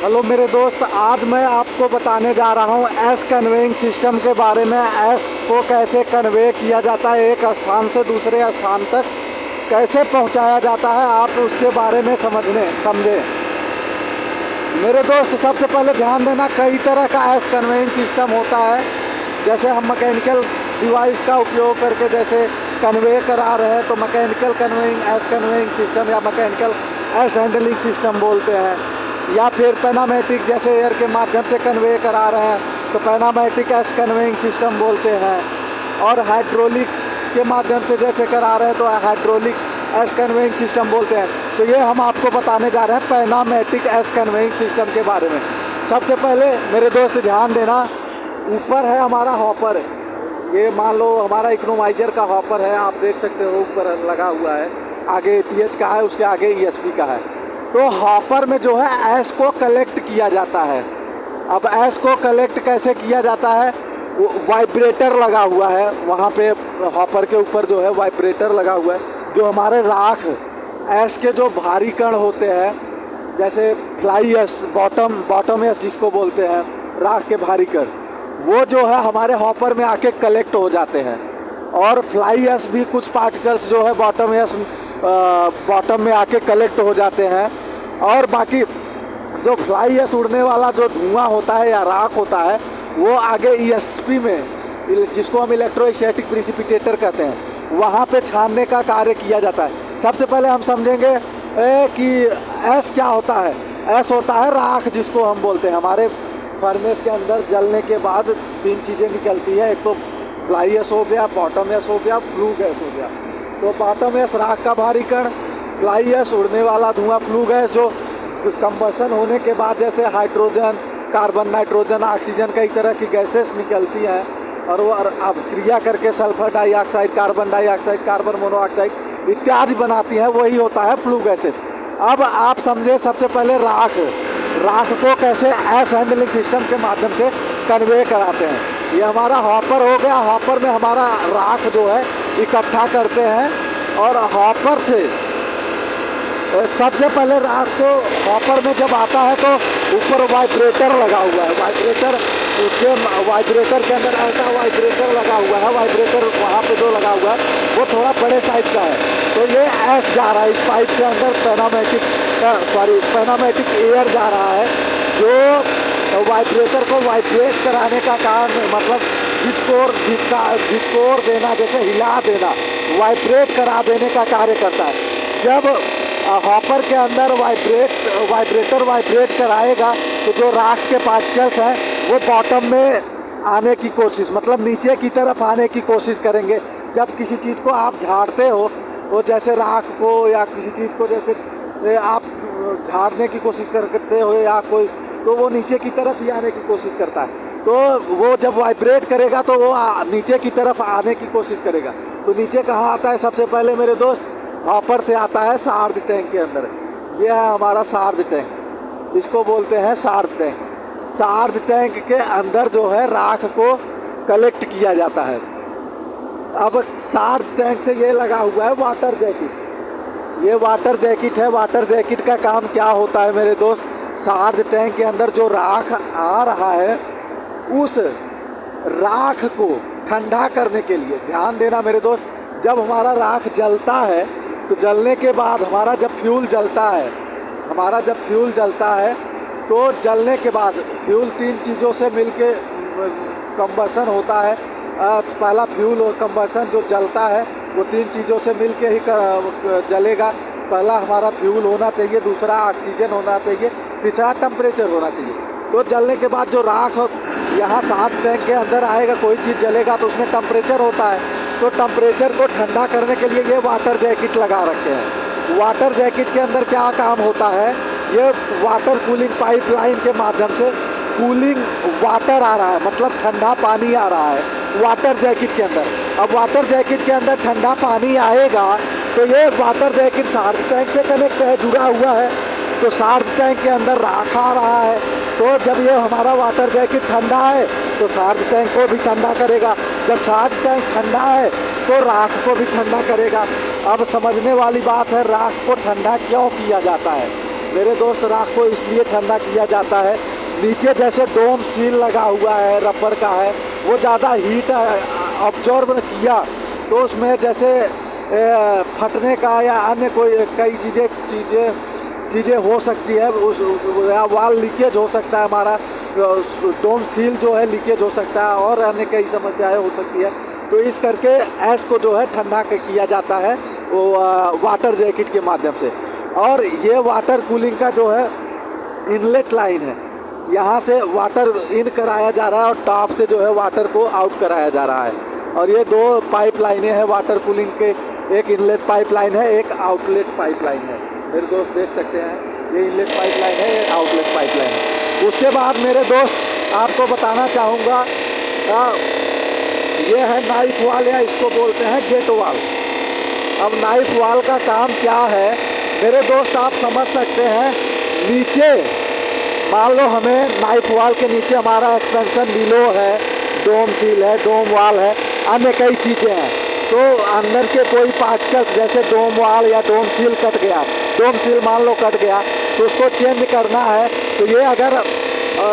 Hello मेरे दोस्त, आज मैं आपको बताने जा रहा हूँ एस कन्वेइंग सिस्टम के बारे में। एस को कैसे कन्वे किया जाता है, एक स्थान से दूसरे स्थान तक कैसे पहुँचाया जाता है, आप उसके बारे में समझें। मेरे दोस्त, सबसे पहले ध्यान देना, कई तरह का एस कन्वेइंग सिस्टम होता है। जैसे हम मैकेनिकल डिवाइस का उपयोग करके जैसे कन्वे करा रहे हैं तो mechanical conveying S conveying system या मैकेनिकल एस हैंडलिंग सिस्टम बोलते हैं। या फिर पैनामेटिक जैसे एयर के माध्यम से कन्वे करा रहे हैं तो पैनामेटिक एस कन्वेइंग सिस्टम बोलते हैं। और हाइड्रोलिक के माध्यम से जैसे करा रहे हैं तो हाइड्रोलिक एस कन्वेइंग सिस्टम बोलते हैं। तो ये हम आपको बताने जा रहे हैं पैनामेटिक एस कन्वेइंग सिस्टम के बारे में। सबसे पहले मेरे दोस्त ध्यान देना, ऊपर है हमारा हॉपर। ये मान लो हमारा इकोनोमाइजर का हॉपर है, आप देख सकते हो ऊपर लगा हुआ है। आगे APH का है, उसके आगे ESP का है। तो हॉपर में जो है एस को कलेक्ट किया जाता है। अब एस को कलेक्ट कैसे किया जाता है, वाइब्रेटर लगा हुआ है वहाँ पे हॉपर के ऊपर, जो है वाइब्रेटर लगा हुआ है जो हमारे राख एस के जो भारी कण होते हैं, जैसे फ्लाई एस, बॉटम एस जिसको बोलते हैं, राख के भारी कण, वो जो है हमारे हॉपर में आके कलेक्ट हो जाते हैं। और फ्लाई एस भी कुछ पार्टिकल्स जो है बॉटम में आके कलेक्ट हो जाते हैं। और बाकी जो फ्लाई एस उड़ने वाला जो धुआं होता है या राख होता है वो आगे ESP में, जिसको हम इलेक्ट्रोस्टैटिक प्रिसिपिटेटर कहते हैं, वहाँ पे छानने का कार्य किया जाता है। सबसे पहले हम समझेंगे कि एस क्या होता है। एस होता है राख, जिसको हम बोलते हैं। हमारे फर्नेस के अंदर जलने के बाद 3 चीज़ें निकलती है, एक तो फ्लाई एस हो गया, बॉटम एस हो गया, फ्लू गैस हो गया। तो बॉटम एस राख का भारी कण, फ्लाई एस उड़ने वाला धुआं, फ्लू गैस जो कंबशन होने के बाद जैसे हाइड्रोजन, कार्बन, नाइट्रोजन, ऑक्सीजन, कई तरह की गैसेस निकलती हैं और वो अब क्रिया करके sulphur dioxide, carbon dioxide, carbon monoxide इत्यादि बनाती हैं, वही होता है फ्लू गैसेस। अब आप समझे, सबसे पहले राख को कैसे एस हैंडलिंग सिस्टम के माध्यम से कन्वे कराते हैं। ये हमारा हॉपर हो गया। हॉपर में हमारा राख जो है इकट्ठा करते हैं और हॉपर से सबसे पहले राख को हॉपर में जब आता है तो ऊपर वाइब्रेटर लगा हुआ है। वाइब्रेटर के अंदर ऐसा वाइब्रेटर लगा हुआ है। वाइब्रेटर वहाँ पे जो लगा हुआ है वो थोड़ा बड़े साइज का है। तो ये एस जा रहा है, इस पाइप के अंदर पैनामेटिक एयर जा रहा है जो वाइब्रेटर को वाइब्रेट कराने का काम, मतलब झिटकोर देना, जैसे हिला देना, वाइब्रेट करा देने का कार्य करता है। जब हॉपर के अंदर वाइब्रेटर वाइब्रेट कराएगा तो जो राख के पार्टिकल्स हैं वो बॉटम में आने की कोशिश, मतलब नीचे की तरफ आने की कोशिश करेंगे। जब किसी चीज़ को आप झाड़ते हो, वो जैसे राख को या किसी चीज़ को जैसे आप झाड़ने की कोशिश करते हो या कोई, तो वो नीचे की तरफ ही आने की कोशिश करता है। तो वो जब वाइब्रेट करेगा तो वो नीचे की तरफ आने की कोशिश करेगा। तो नीचे कहाँ आता है सबसे पहले मेरे दोस्त, हॉपर से आता है सार्ज टैंक के अंदर। ये है हमारा सार्ज टैंक, इसको बोलते हैं सार्ज टैंक। सार्ज टैंक के अंदर जो है राख को कलेक्ट किया जाता है। अब सार्ज टैंक से ये लगा हुआ है वाटर जैकेट। ये वाटर जैकेट है। वाटर जैकेट का काम क्या होता है मेरे दोस्त, सार्ज टैंक के अंदर जो राख आ रहा है उस राख को ठंडा करने के लिए, ध्यान देना मेरे दोस्त, जब हमारा राख जलता है तो जलने के बाद हमारा जब फ्यूल जलता है तो जलने के बाद फ्यूल 3 चीज़ों से मिलके कंबशन होता है। पहला फ्यूल और कंबशन जो जलता है वो 3 चीज़ों से मिलके ही जलेगा। पहला हमारा फ्यूल होना चाहिए, दूसरा ऑक्सीजन होना चाहिए, तीसरा टेम्परेचर होना चाहिए। तो जलने के बाद जो राख यहाँ सार्ज टैंक के अंदर आएगा, कोई चीज़ जलेगा तो उसमें टेम्परेचर होता है। तो टेम्परेचर को ठंडा करने के लिए ये वाटर जैकेट लगा रखे हैं। वाटर जैकेट के अंदर क्या काम होता है, ये वाटर कूलिंग पाइपलाइन के माध्यम से कूलिंग वाटर आ रहा है, मतलब ठंडा पानी आ रहा है वाटर जैकेट के अंदर। अब वाटर जैकेट के अंदर ठंडा पानी आएगा तो ये वाटर जैकेट सार्ज टैंक से कनेक्ट है, जुड़ा हुआ है। तो सार्ज टैंक के अंदर राख आ रहा है, तो जब ये हमारा वाटर जैकेट ठंडा है तो सार्ज टैंक को भी ठंडा करेगा। जब सार्ज टैंक ठंडा है तो राख को भी ठंडा करेगा। अब समझने वाली बात है, राख को ठंडा क्यों किया जाता है। मेरे दोस्त राख को इसलिए ठंडा किया जाता है, नीचे जैसे डोम सील लगा हुआ है रबर का है, वो ज़्यादा हीट ऑब्जॉर्व किया तो उसमें जैसे फटने का या अन्य कोई कई चीज़ें हो सकती है, उस वाल लीकेज हो सकता है, हमारा डोम सील जो है लीकेज हो सकता है और अन्य कई समस्याएं हो सकती है। तो इस करके ऐश को जो है ठंडा किया जाता है वो वाटर जैकेट के माध्यम से। और ये वाटर कूलिंग का जो है इनलेट लाइन है, यहाँ से वाटर इन कराया जा रहा है और टॉप से जो है वाटर को आउट कराया जा रहा है। और ये दो पाइप लाइनें हैं वाटर कूलिंग के, एक इनलेट पाइप लाइन है, एक आउटलेट पाइप लाइन है। मेरे दोस्त देख सकते हैं ये इनलेट पाइप लाइन है, ये आउटलेट पाइप लाइन है। उसके बाद मेरे दोस्त आपको बताना चाहूँगा ये है नाइफ वाल या इसको बोलते हैं गेट वाल। अब नाइफ वाल का काम क्या है मेरे दोस्त आप समझ सकते हैं। नीचे मान लो हमें नाइफ वाल के नीचे हमारा एक्सपेंशन बिलो है, डोम सील है, डोम वाल है, अन्य कई चीज़ें हैं। तो अंदर के कोई पार्टिकल्स जैसे डोम वाल या डोम सील कट गया, डोम सील मान लो कट गया तो उसको चेंज करना है। तो ये अगर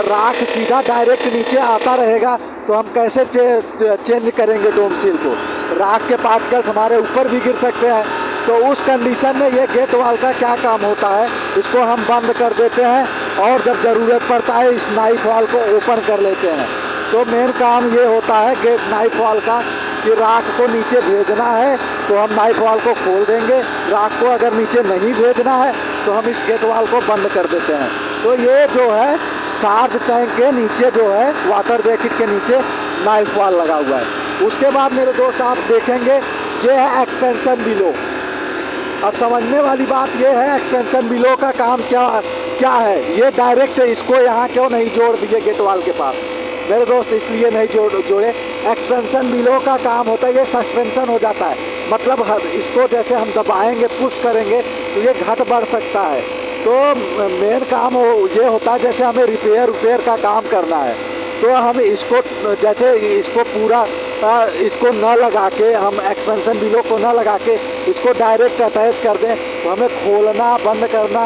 राख सीधा डायरेक्ट नीचे आता रहेगा तो हम कैसे चेंज करेंगे डोम सील को? राख के पार्टिकल्स हमारे ऊपर भी गिर सकते हैं। तो उस कंडीशन में ये गेट वाल का क्या काम होता है, इसको हम बंद कर देते हैं और जब ज़रूरत पड़ता है इस नाइफ वाल को ओपन कर लेते हैं। तो मेन काम ये होता है गेट नाइफ वाल का कि राख को नीचे भेजना है तो हम नाइफ वाल को खोल देंगे, राख को अगर नीचे नहीं भेजना है तो हम इस गेट वाल को बंद कर देते हैं। तो ये जो है शार्क टैंक के नीचे जो है वाटर जैकेट के नीचे नाइफ वाल लगा हुआ है। उसके बाद मेरे दोस्त आप देखेंगे ये है एक्सपेंशन बिलो। अब समझने वाली बात ये है एक्सपेंशन बिलो का काम क्या है। ये डायरेक्ट इसको यहाँ क्यों नहीं जोड़ दिए गेट वाल के पास मेरे दोस्त, इसलिए नहीं जोड़े। एक्सपेंशन बिलो का काम होता है ये सस्पेंशन हो जाता है, मतलब इसको जैसे हम दबाएंगे पुश करेंगे तो ये घट बढ़ सकता है। तो मेन काम ये होता है जैसे हमें रिपेयर का काम करना है तो हम इसको जैसे इसको पूरा इसको न लगा के हम एक्सपेंशन बिलो को न लगा के इसको डायरेक्ट अटैच कर दें तो हमें खोलना बंद करना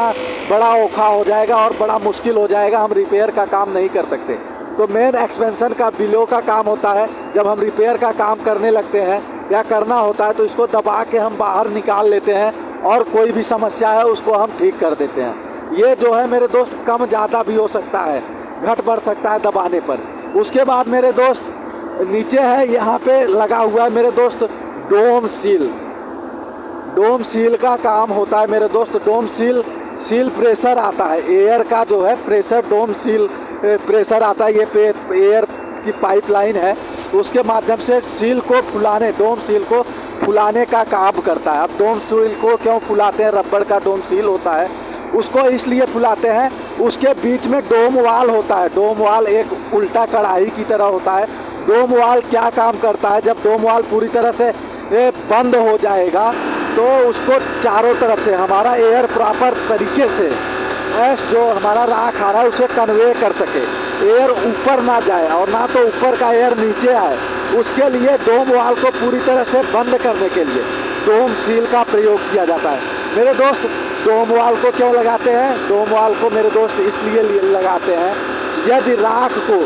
बड़ा औखा हो जाएगा और बड़ा मुश्किल हो जाएगा, हम रिपेयर का काम नहीं कर सकते। तो मेन एक्सपेंशन का बिलो का काम होता है जब हम रिपेयर का काम करने लगते हैं या करना होता है तो इसको दबा के हम बाहर निकाल लेते हैं और कोई भी समस्या है उसको हम ठीक कर देते हैं। ये जो है मेरे दोस्त कम ज़्यादा भी हो सकता है, घट बढ़ सकता है दबाने पर। उसके बाद मेरे दोस्त नीचे है यहाँ पे लगा हुआ है मेरे दोस्त डोम सील। डोम सील का काम होता है मेरे दोस्त, डोम सील प्रेशर आता है, एयर का जो है प्रेशर डोम सील प्रेशर आता है। ये एयर की पाइपलाइन है उसके माध्यम से सील को फुलाने, डोम सील को फुलाने का काम करता है। अब डोम सील को क्यों फुलाते हैं, रबड़ का डोम सील होता है उसको इसलिए फुलाते हैं, उसके बीच में डोम वाल होता है। डोम वाल एक उल्टा कढ़ाई की तरह होता है। डोम वाल क्या काम करता है, जब डोम वाल पूरी तरह से बंद हो जाएगा तो उसको चारों तरफ से हमारा एयर प्रॉपर तरीके से ऐस जो हमारा राख आ रहा है उसे कन्वे कर सके, एयर ऊपर ना जाए और ना तो ऊपर का एयर नीचे आए। उसके लिए डोम वाल को पूरी तरह से बंद करने के लिए डोम सील का प्रयोग किया जाता है। मेरे दोस्त डोम वाल को क्यों लगाते हैं, डोम वाल को मेरे दोस्त इसलिए लगाते हैं यदि राख को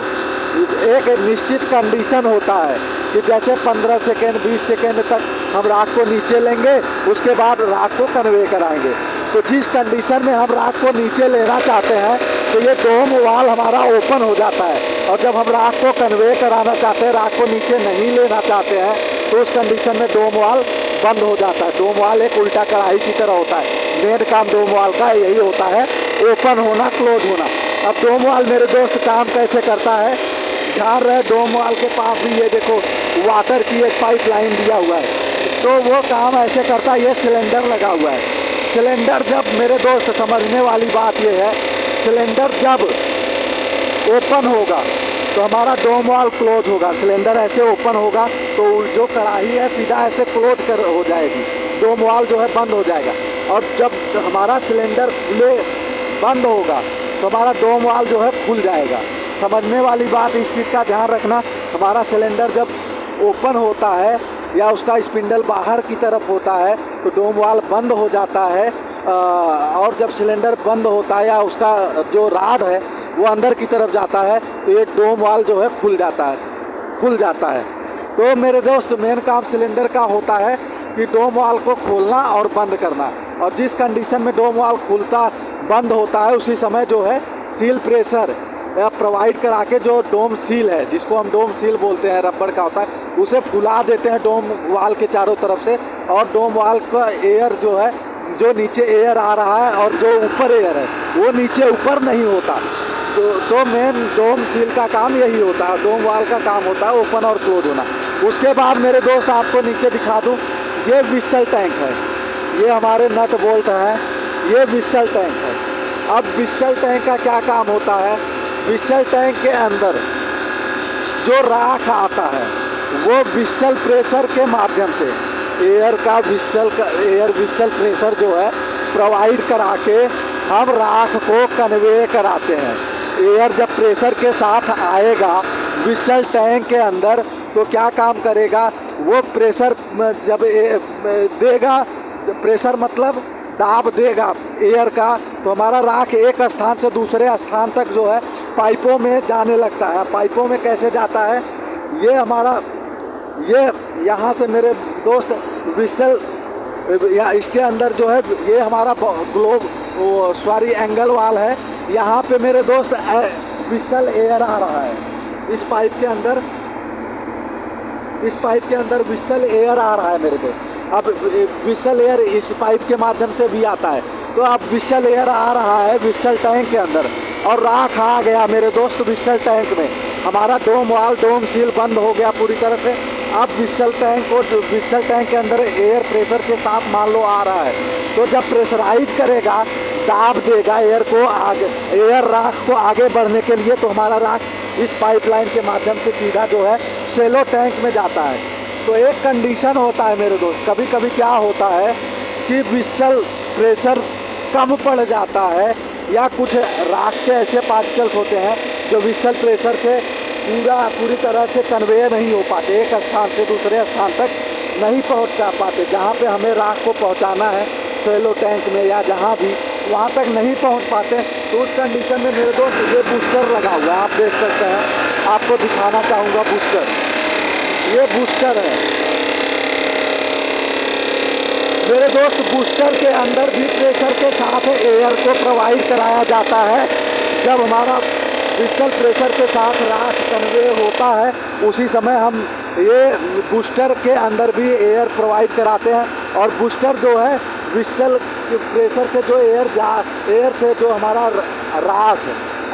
एक निश्चित कंडीशन होता है कि जैसे 15 सेकेंड 20 सेकेंड तक हम राख को नीचे लेंगे उसके बाद राख को कन्वे कराएंगे। तो जिस कंडीशन में हम राख को नीचे लेना चाहते हैं तो ये डोम वाल हमारा ओपन हो जाता है और जब हम राख को कन्वे कराना चाहते हैं, राख को नीचे नहीं लेना चाहते हैं तो उस कंडीशन में डोम वाल बंद हो जाता है। डोम वाल एक उल्टा कढ़ाई की तरह होता है। मेन काम डोम वाल का यही होता है, ओपन होना क्लोज होना। अब डोम वाल मेरे दोस्त काम कैसे करता है, ध्यान रहे डोम वाल के पास भी ये देखो वाटर की एक पाइप लाइन दिया हुआ है। तो वो काम ऐसे करता है, ये सिलेंडर लगा हुआ है। सिलेंडर जब मेरे दोस्त समझने वाली बात ये है, सिलेंडर जब ओपन होगा तो हमारा डोम वाल क्लोज होगा। सिलेंडर ऐसे ओपन होगा तो जो कढ़ाई है सीधा ऐसे क्लोज कर हो जाएगी, डोम वाल जो है बंद हो जाएगा। और जब हमारा सिलेंडर खुले बंद होगा तो हमारा डोम वाल जो है खुल जाएगा। समझने वाली बात इस चीज़ का ध्यान रखना, हमारा सिलेंडर जब ओपन होता है या उसका स्पिंडल बाहर की तरफ होता है तो डोम वाल बंद हो जाता है और जब सिलेंडर बंद होता है या उसका जो राड है वो अंदर की तरफ जाता है तो ये डोम वाल्व जो है खुल जाता है। तो मेरे दोस्त मेन काम सिलेंडर का होता है कि डोम वाल्व को खोलना और बंद करना, और जिस कंडीशन में डोम वाल्व खुलता बंद होता है उसी समय जो है सील प्रेशर प्रोवाइड करा के जो डोम सील है, जिसको हम डोम सील बोलते हैं, रबड़ का होता है, उसे फुला देते हैं डोम वाल्व के चारों तरफ से, और डोम वाल्व का एयर जो है, जो नीचे एयर आ रहा है और जो ऊपर एयर है वो नीचे ऊपर नहीं होता। तो मेन डोम सील का काम यही होता है, डोम वाल्व का काम होता है ओपन और क्लोज होना। उसके बाद मेरे दोस्त आपको नीचे दिखा दूँ, ये व्हिसल टैंक है, ये हमारे नट बोल्ट हैं, ये व्हिसल टैंक है। अब व्हिसल टैंक का क्या काम होता है, व्हिसल टैंक के अंदर जो राख आता है वो व्हिसल प्रेशर के माध्यम से एयर व्हिसल प्रेशर जो है प्रोवाइड करा के हम राख को कन्वे कराते हैं। एयर जब प्रेशर के साथ आएगा व्हिसल टैंक के अंदर तो क्या काम करेगा, वो प्रेशर जब देगा, प्रेशर मतलब दाब देगा एयर का, तो हमारा राख एक स्थान से दूसरे स्थान तक जो है पाइपों में जाने लगता है। पाइपों में कैसे जाता है, ये हमारा यहाँ से मेरे दोस्त व्हिसल इसके अंदर जो है ये हमारा एंगल वाल है, यहाँ पे मेरे दोस्त व्हिसल एयर आ रहा है। इस पाइप के अंदर व्हिसल एयर आ रहा है मेरे दोस्त। अब व्हिसल एयर इस पाइप के माध्यम से भी आता है, तो अब व्हिसल एयर आ रहा है व्हिसल टैंक के अंदर, और राख आ गया मेरे दोस्त व्हिसल टैंक में। हमारा डोम सील बंद हो गया पूरी तरह से। अब व्हिसल टैंक के अंदर एयर प्रेशर के साथ मान लो आ रहा है, तो जब प्रेशराइज करेगा, दाब देगा एयर राख को आगे बढ़ने के लिए, तो हमारा राख इस पाइपलाइन के माध्यम से सीधा जो है सेलो टैंक में जाता है। तो एक कंडीशन होता है मेरे दोस्त, कभी कभी क्या होता है कि व्हिसल प्रेशर कम पड़ जाता है, या कुछ राख के ऐसे पार्टिकल्स होते हैं जो व्हिसल प्रेशर से पूरी तरह से कन्वे नहीं हो पाते, एक स्थान से दूसरे स्थान तक नहीं पहुंच पाते। जहां पे हमें राख को पहुंचाना है सेलो टैंक में या जहां भी, वहां तक नहीं पहुंच पाते। तो उस कंडीशन में मेरे दोस्त ये बूस्टर लगा हुआ है, आप देख सकते हैं, आपको दिखाना चाहूँगा बूस्टर। ये बूस्टर है मेरे दोस्त। बूस्टर के अंदर भी प्रेशर के साथ एयर को प्रोवाइड कराया जाता है। जब हमारा व्हिसल प्रेशर के साथ राख कन्वे होता है उसी समय हम ये बूस्टर के अंदर भी एयर प्रोवाइड कराते हैं, और बूस्टर जो है व्हिसल प्रेशर से जो एयर से जो हमारा राख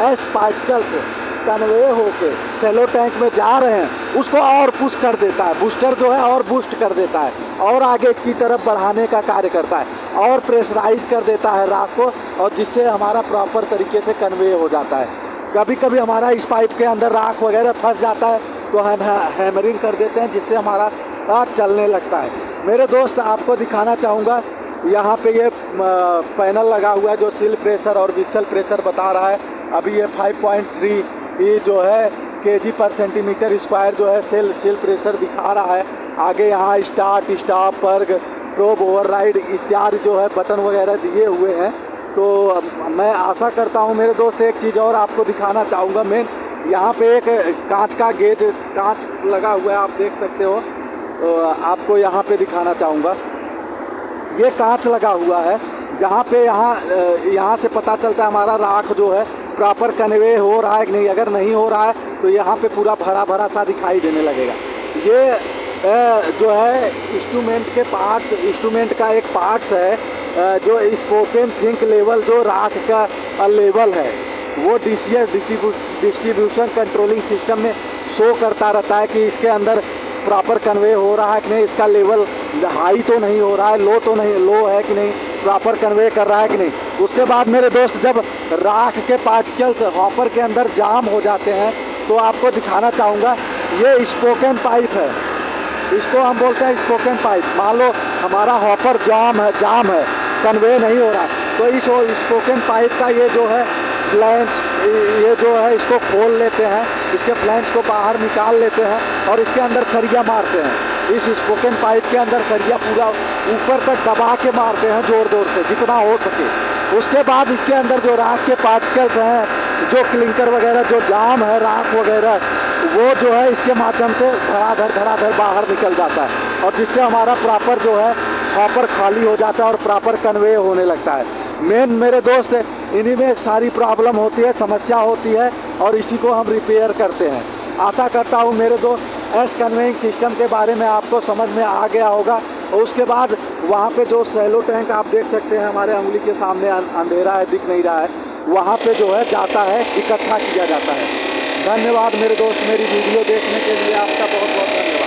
एस पार्टिकल्स कन्वे होके सेलो टैंक में जा रहे हैं उसको और पुश कर देता है। बूस्टर जो है और बूस्ट कर देता है, और आगे की तरफ बढ़ाने का कार्य करता है, और प्रेशराइज कर देता है राख को, और जिससे हमारा प्रॉपर तरीके से कन्वे हो जाता है। कभी कभी हमारा इस पाइप के अंदर राख वगैरह फंस जाता है तो हम हैमरिंग कर देते हैं, जिससे हमारा राख चलने लगता है। मेरे दोस्त आपको दिखाना चाहूँगा, यहाँ पे ये पैनल लगा हुआ है जो सील प्रेशर और व्हिसल प्रेशर बता रहा है। अभी ये 5.3 ये जो है kg पर सेंटीमीटर स्क्वायर जो है सेल प्रेशर दिखा रहा है। आगे यहाँ स्टार्ट, स्टॉप, पर्ग, प्रोब, ओवरराइड इत्यादि जो है बटन वगैरह दिए हुए हैं। तो मैं आशा करता हूँ मेरे दोस्त, एक चीज़ और आपको दिखाना चाहूँगा। मेन यहाँ पे एक कांच का गेज लगा हुआ है, आप देख सकते हो। तो आपको यहाँ पे दिखाना चाहूँगा, ये कांच लगा हुआ है जहाँ पे यहाँ से पता चलता है हमारा राख जो है प्रॉपर कन्वे हो रहा है कि नहीं। अगर नहीं हो रहा है तो यहाँ पे पूरा भरा भरा सा दिखाई देने लगेगा। ये जो है इंस्ट्रूमेंट का एक पार्ट्स है जो स्पोकन थिंक लेवल, जो राख का लेवल है वो DCS डिस्ट्रीब्यूशन कंट्रोलिंग सिस्टम में शो करता रहता है कि इसके अंदर प्रॉपर कन्वे हो रहा है कि नहीं, इसका लेवल हाई तो नहीं हो रहा है, लो है कि नहीं, प्रॉपर कन्वे कर रहा है कि नहीं। उसके बाद मेरे दोस्त जब राख के पार्टिकल्स हॉपर के अंदर जाम हो जाते हैं तो आपको दिखाना चाहूँगा, ये स्पोकन पाइप है, इसको हम बोलते हैं स्पोकन पाइप। मान लो हमारा हॉपर जाम है, कन्वे नहीं हो रहा है, तो इस स्पोकन पाइप का ये जो है फ्लैंच, ये जो है इसको खोल लेते हैं, इसके फ्लैंच को बाहर निकाल लेते हैं और इसके अंदर सरिया मारते हैं। इस स्पोकन पाइप के अंदर सरिया पूरा ऊपर तक दबा के मारते हैं जोर जोर से जितना हो सके। उसके बाद इसके अंदर जो राख के पार्टिकल्स हैं, जो क्लिंकर वगैरह, जो जाम है, राख वगैरह, वो जो है इसके माध्यम से धड़ाधड़ बाहर निकल जाता है और जिससे हमारा प्रॉपर जो है हॉपर खाली हो जाता है और प्रॉपर कन्वे होने लगता है। मेन मेरे दोस्त इन्हीं में एक सारी प्रॉब्लम होती है, समस्या होती है और इसी को हम रिपेयर करते हैं। आशा करता हूँ मेरे दोस्त एस कन्वेइंग सिस्टम के बारे में आपको समझ में आ गया होगा। और उसके बाद वहाँ पे जो सैलो टैंक आप देख सकते हैं, हमारे उंगली के सामने अंधेरा है, दिख नहीं रहा है, वहाँ पे जो है जाता है, इकट्ठा किया जाता है। धन्यवाद मेरे दोस्त, मेरी वीडियो देखने के लिए आपका बहुत बहुत धन्यवाद।